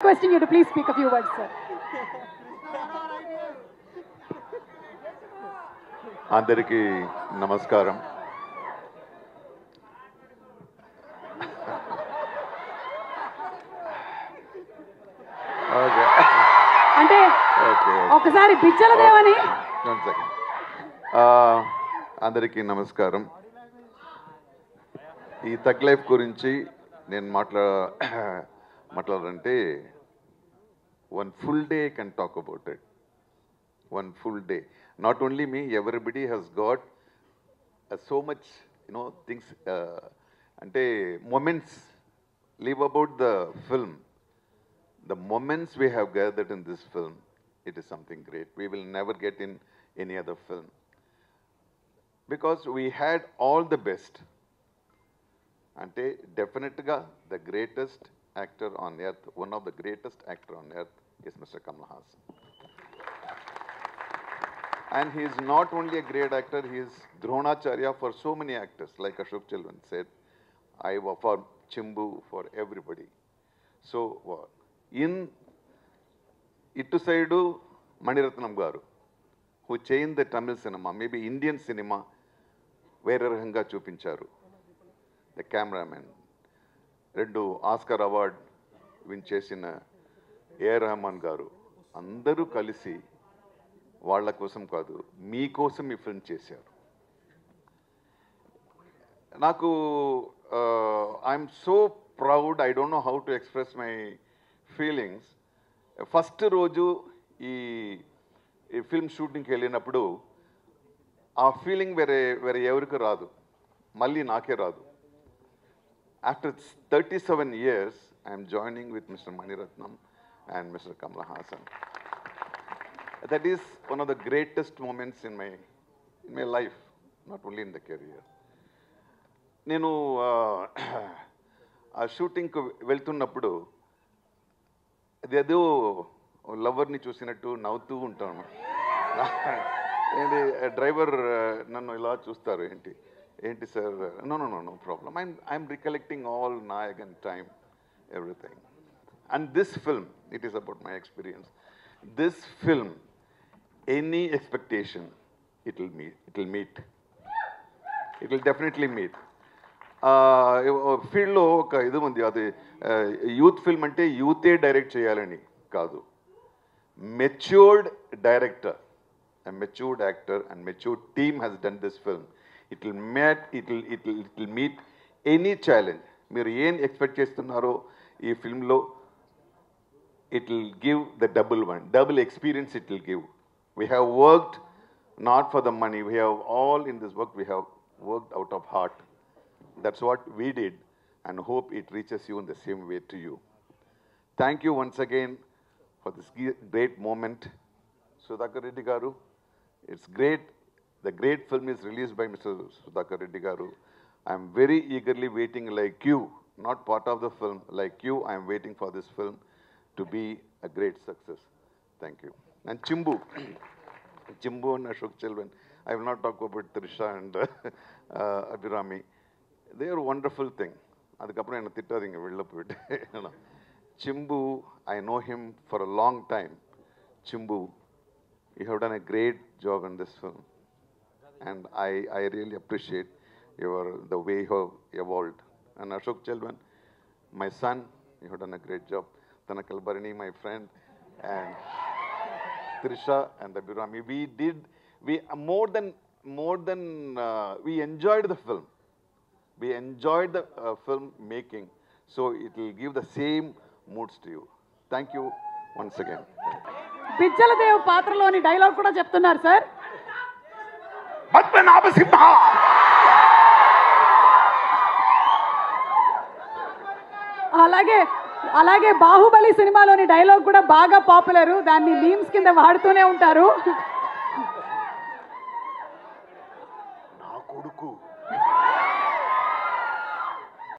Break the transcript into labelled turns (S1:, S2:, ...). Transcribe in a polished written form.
S1: Requesting you to please speak a few words, sir.
S2: అందరికీ నమస్కారం.
S1: అంటే ఒకసారి బిచ్చల దేవని
S2: అందరికీ నమస్కారం. ఈ తగ్ లైఫ్ గురించి నేను మాట్లాడాలంటే one full day I can talk about it. One full day. Not only me, everybody has got so much, things, ante moments live about the film. The moments we have gathered in this film, it is something great. We will never get in any other film. Because we had all the best. Ante definitely the greatest actor on earth, one of the greatest actor on earth is Mr. Kamal Haasan. And he is not only a great actor, he is Dronacharya for so many actors, like Ashok Chelvan said, for Chimbu, for everybody. So, in Ittu Saidu Maniratnam Garu, who changed the Tamil cinema, maybe Indian cinema, Verarhanga Chupincharu, the cameraman. రెండు Oscar award win చేసిన AR Rahman గారు అందరూ కలిసి వాళ్ళ కోసం కాదు మీకోసం ఈ ఫిల్మ్ చేశారు. నాకు I'm so proud. I don't know how to express my feelings. First రోజు ఈ ఫిల్మ్ షూటింగ్కి వెళ్ళినప్పుడు ఆ ఫీలింగ్ వేరే ఎవరికి రాదు, మళ్ళీ నాకే రాదు. After 37 years, I am joining with Mr. Maniratnam and Mr. Kamal Haasan. That is one of the greatest moments in my life, not only in the career. నేను ఆ షూటింగ్కి వెళ్తున్నప్పుడు అదేదో లవర్ని చూసినట్టు నవ్వుతూ ఉంటాను. ఏంటి డ్రైవర్ నన్ను ఇలా చూస్తారు, ఏంటి sir, no problem. I'm recollecting all Nayagan time, everything. And this film, it is about my experience. This film, any expectation, it will meet. It will definitely meet. ఫీల్డ్లో ఒక ఇది ఉంది, అది యూత్ ఫిల్మ్ అంటే యూతే డైరెక్ట్ చేయాలని కాదు. Matured director, a matured actor and matured team has done this film. It will meet any challenge. మీరు ఏం ఎక్స్పెక్ట్ చేస్తున్నారో ఈ ఫిల్మ్లో it will give the double experience it will give. We have worked not for the money. We have all in this work, we have worked out of heart. That's what we did, and hope it reaches you in the same way to you. Thank you once again for this great moment. Sudhakar Reddy Garu, it's great. The great film is released by Mr. Sudhakar Reddy Garu. I am very eagerly waiting, like you, not part of the film, like you, I am waiting for this film to be a great success. Thank you. And Chimbu and Ashok Chelvan, I will not talk about Trisha and Abhirami. They are a wonderful thing. Adukapra enna thittadinga vella poidu. Chimbu, I know him for a long time. Chimbu, you have done a great job in this film. And I really appreciate the way you have evolved. And Ashok Chelvan, my son, you have done a great job. Tanakal Barini, my friend, and Trisha and Abhirami, we enjoyed the film. We enjoyed the film making, so it will give the same moods to you. Thank you once again.
S1: బిచ్చల దేవ్ పాత్రలోని dialogue కూడా చెప్తున్నారు sir. అలాగే బాహుబలి సినిమాలోని dialogue కూడా బాగా popular. దాన్ని మీమ్స్ కింద వాడుతూనే ఉంటారు.